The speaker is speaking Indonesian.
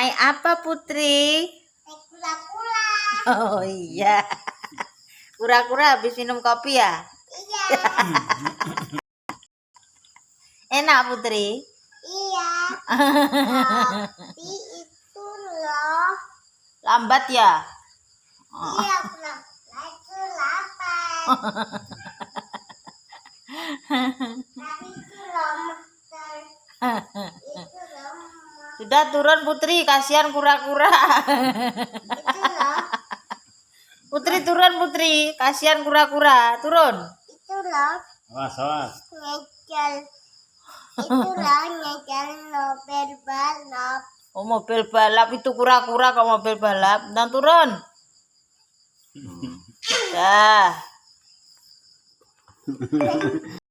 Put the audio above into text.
Naik apa Putri? Naik kura-kura. Oh iya. Kura-kura habis minum kopi ya? Iya. Enak Putri? Iya. Tapi itu loh. Lambat ya? Iya, kura-kura itu lapar. Tapi itu loh, Master. Itu loh, Mama. Sudah turun Putri, kasihan kura-kura. Itu loh. Putri turun Putri, kasihan kura-kura. Turun. Itu loh. Awas. Nyecel. Itu loh, nyecel mobil balap. Oh mobil balap itu kura-kura kok mobil balap. Dan turun. Dah.